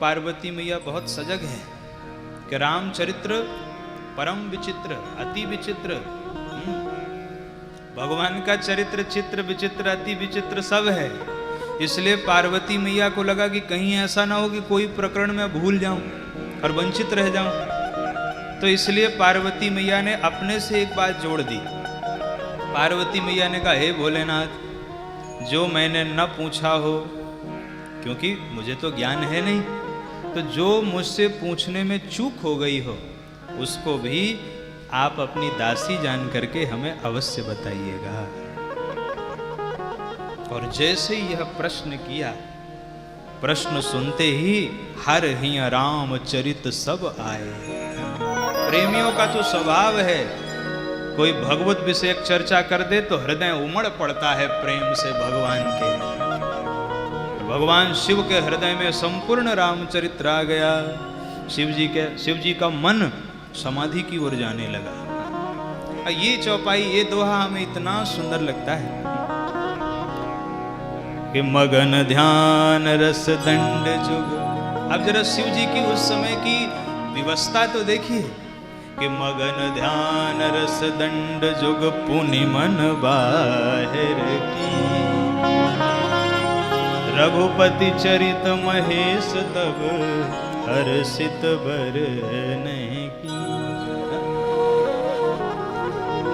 पार्वती मैया बहुत सजग है कि रामचरित्र परम विचित्र, अति विचित्र। भगवान का चरित्र चित्र विचित्र अति विचित्र सब है। इसलिए पार्वती मैया को लगा कि कहीं ऐसा ना हो कि कोई प्रकरण में भूल जाऊं और वंचित रह जाऊं। तो इसलिए पार्वती मैया ने अपने से एक बात जोड़ दी। पार्वती मैया ने कहा, हे भोलेनाथ, जो मैंने न पूछा हो, क्योंकि मुझे तो ज्ञान है नहीं, तो जो मुझसे पूछने में चूक हो गई हो उसको भी आप अपनी दासी जान करके हमें अवश्य बताइएगा। और जैसे यह प्रश्न किया, प्रश्न सुनते ही हर ही राम चरित सब आए। प्रेमियों का तो स्वभाव है, कोई भगवत विषयक चर्चा कर दे तो हृदय उमड़ पड़ता है प्रेम से भगवान के। भगवान शिव के हृदय में संपूर्ण रामचरित्र आ गया। शिव जी का मन समाधि की ओर जाने लगा। ये चौपाई, ये दोहा हमें इतना सुंदर लगता है कि मगन ध्यान रस दंड जुग। अब जरा शिव जी की उस समय की व्यवस्था तो देखिए कि मगन ध्यान रस दंड जुग पुनि मन बाहिर की। रघुपति चरित महेश तब हर्षित बरने की।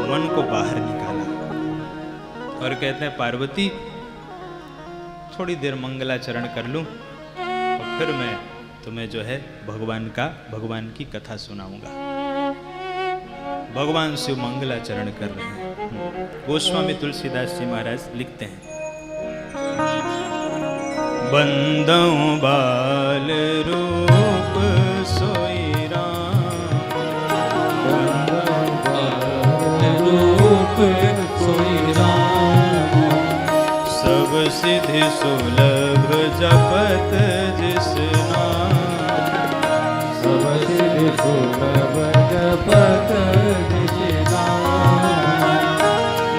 मन को बाहर निकाला और कहते हैं, पार्वती थोड़ी देर मंगलाचरण कर लूं और फिर मैं तुम्हें जो है भगवान की कथा सुनाऊंगा। भगवान शिव मंगलाचरण कर रहे हैं। गोस्वामी तुलसीदास जी महाराज लिखते हैं, बंदों बाल रूप सोई राम, बंदों बाल रूप सोई राम, सब सिद्धि सुलभ जपत जिस नाम, सब सिद्धि सुलभ जपत जिस नाम।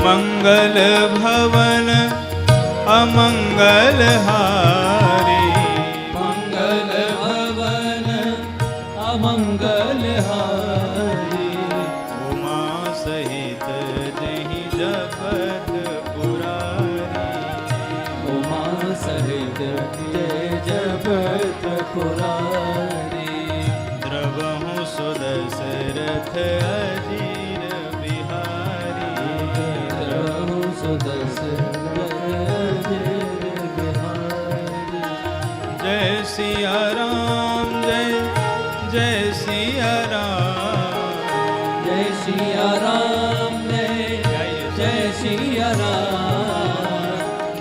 मंगल भवन अमंगल हारी, मंगल भवन अमंगल हारी, उमा सहित जहि जपत पुरारी, उमा सहित जय जपत पुरारी। द्रवहु सुदशरथ अजीर बिहारी, द्रवहु सुदशरथ जय सिया राम, जय जय सिया राम, जय सिया राम, जय जय सिया राम,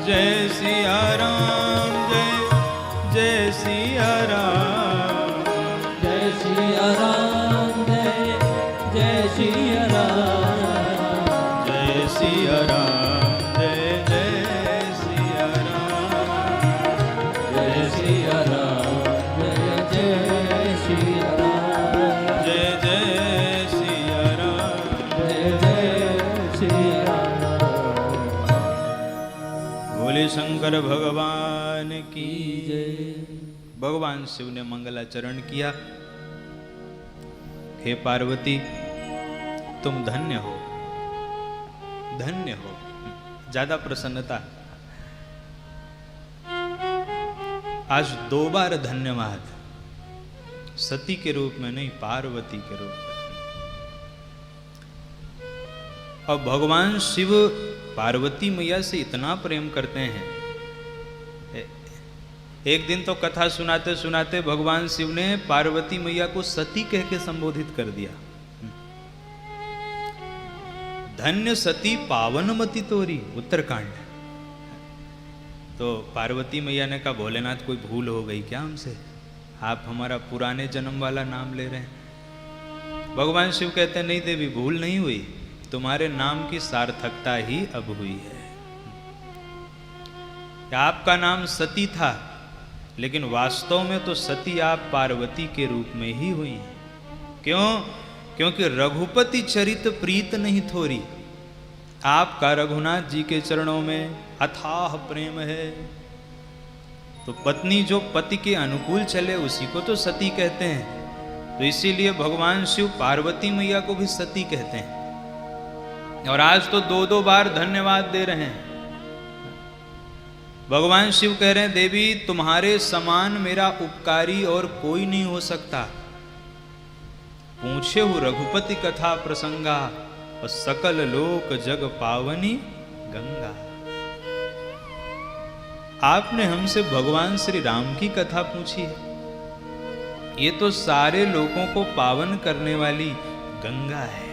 जय सिया राम, जय जय सिया राम, जय सिया राम, जय जय सिया राम, जय सिया राम, जय जय सिया राम, जय सिया राम, जय जय सिया राम, जय जय सिया राम, जय जय सिया राम। भोले शंकर भगवान की जय। भगवान शिव ने मंगलाचरण किया। हे पार्वती, तुम धन्य हो, धन्य हो। ज्यादा प्रसन्नता। आज 2 बार धन्यवाद, सती के रूप में नहीं, पार्वती के रूप में। और भगवान शिव पार्वती मैया से इतना प्रेम करते हैं। एक दिन तो कथा सुनाते सुनाते भगवान शिव ने पार्वती मैया को सती कह के संबोधित कर दिया। धन्य सती पावनमति तोरी, उत्तरकांड। तो पार्वती मैया ने कहा, भोलेनाथ कोई भूल हो गई क्या हमसे? आप हमारा पुराने जन्म वाला नाम ले रहे हैं। भगवान शिव कहते हैं, नहीं देवी, भूल नहीं हुई, तुम्हारे नाम की सार्थकता ही अब हुई है। आपका नाम सती था, लेकिन वास्तव में तो सती आप पार्वती के रूप में ही हुई हैं। क्यों? क्योंकि रघुपति चरित प्रीत नहीं थोरी। आपका रघुनाथ जी के चरणों में अथाह प्रेम है। तो पत्नी जो पति के अनुकूल चले उसी को तो सती कहते हैं। तो इसीलिए भगवान शिव पार्वती मैया को भी सती कहते हैं। और आज तो 2-2 बार धन्यवाद दे रहे हैं। भगवान शिव कह रहे हैं, देवी तुम्हारे समान मेरा उपकारी और कोई नहीं हो सकता। पूछे हो रघुपति कथा प्रसंगा, और सकल लोक जग पावनी गंगा। आपने हमसे भगवान श्री राम की कथा पूछी है। ये तो सारे लोगों को पावन करने वाली गंगा है।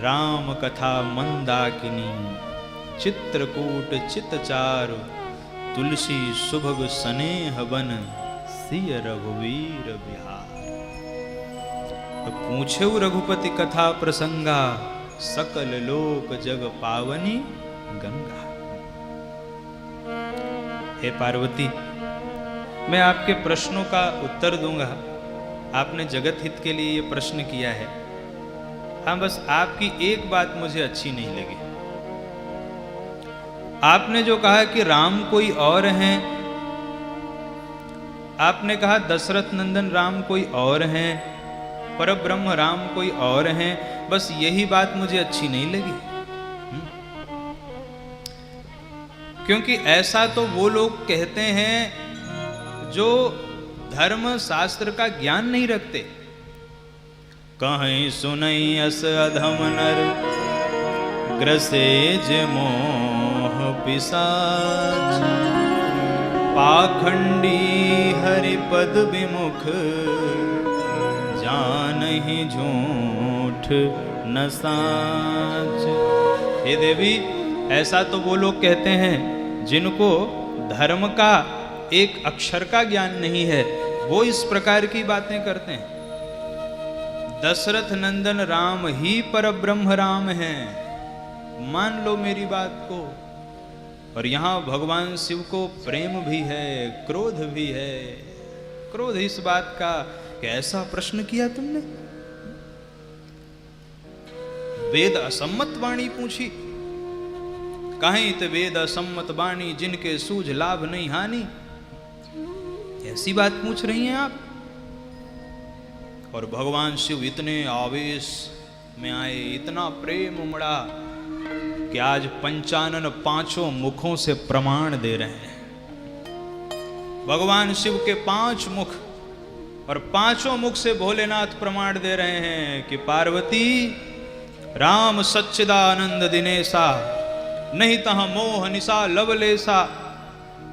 राम कथा मंदाकिनी, चित्रकूट चितचारु, तुलसी सुभग स्नेह बन, सिय रघुवीर बिहार। तो पूछे रघुपति कथा प्रसंगा, सकल लोक जग पावनी गंगा। हे पार्वती, मैं आपके प्रश्नों का उत्तर दूंगा। आपने जगत हित के लिए ये प्रश्न किया है। हाँ, बस आपकी एक बात मुझे अच्छी नहीं लगी। आपने जो कहा कि राम कोई और हैं, आपने कहा दशरथ नंदन राम कोई और हैं, परब्रह्म राम कोई और हैं, बस यही बात मुझे अच्छी नहीं लगी। क्योंकि ऐसा तो वो लोग कहते हैं जो धर्म शास्त्र का ज्ञान नहीं रखते। कहीं सुनई अस अधम नर, ग्रसेज मोह पिशाच, पाखंडी हरिपद विमुख, जानहि झूठ न साच। हे देवी, ऐसा तो वो लोग कहते हैं जिनको धर्म का एक अक्षर का ज्ञान नहीं है, वो इस प्रकार की बातें करते हैं। दशरथ नंदन राम ही परब्रह्म राम हैं, मान लो मेरी बात को। और यहां भगवान शिव को प्रेम भी है, क्रोध भी है। क्रोध इस बात का कि ऐसा प्रश्न किया तुमने, वेद असम्मत वाणी पूछी। कहीं तो वेद असम्मत वाणी, जिनके सूझ लाभ नहीं हानि, ऐसी बात पूछ रही हैं आप। और भगवान शिव इतने आवेश में आए, इतना प्रेम उमड़ा कि आज पंचानन 5 मुखों से प्रमाण दे रहे हैं। भगवान शिव के 5 मुख, और 5 मुख से भोलेनाथ प्रमाण दे रहे हैं कि पार्वती राम सच्चिदानंद दिनेशा, नहीं तह मोह निशा लवलेशा,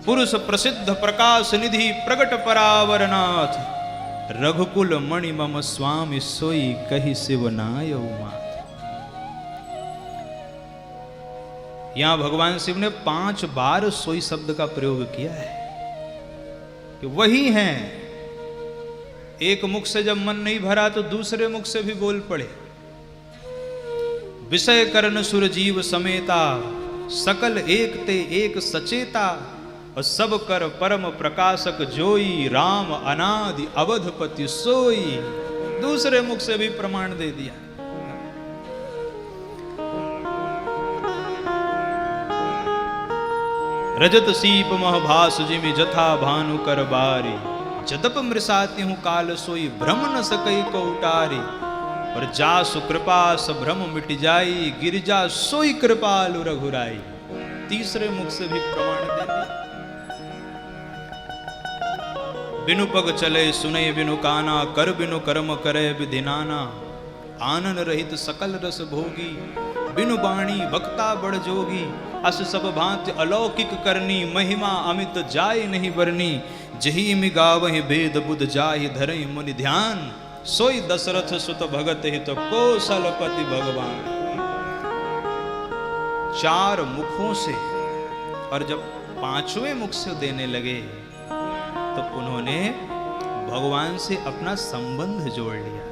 पुरुष प्रसिद्ध प्रकाश निधि प्रगट परावरनाथ, रघुकुल मणि मम स्वामी सोई कही शिव नाय मात। यहां भगवान शिव ने 5 बार सोई शब्द का प्रयोग किया है कि वही हैं। एक मुख से जब मन नहीं भरा तो दूसरे मुख से भी बोल पड़े। विषय करण सुर जीव समेता, सकल एक ते एक सचेता, और सब कर परम प्रकाशक जोई, राम अनादि अवधपति सोई। दूसरे मुख से भी प्रमाण दे दिया। रजत सीप महभास जिमि जथा भानु कर बारी, जदप मृषाति हूँ काल सोई, भ्रम न सकई को उटारी। और जासु कृपा स भ्रम मिट जाई, गिरिजा सोई कृपालु रघुराई। तीसरे मुख से भी प्रमाण दे दिया। बिनु पग चले सुने बिनु काना, कर बिनु कर्म करे विधि नाना। आनन रहित सकल रस भोगी, बिनु बाणी वक्ता बड़ जोगी। अस सब भांति अलौकिक करनी, महिमा अमित जाय नहीं बरनी। जही मि गावहि वेद बुध जाहि, धरहि मुनि ध्यान। सोई दशरथ सुत भगत हित, कौशलपति भगवान। 4 मुखों से, और जब 5वें मुख से देने लगे तो उन्होंने भगवान से अपना संबंध जोड़ लिया।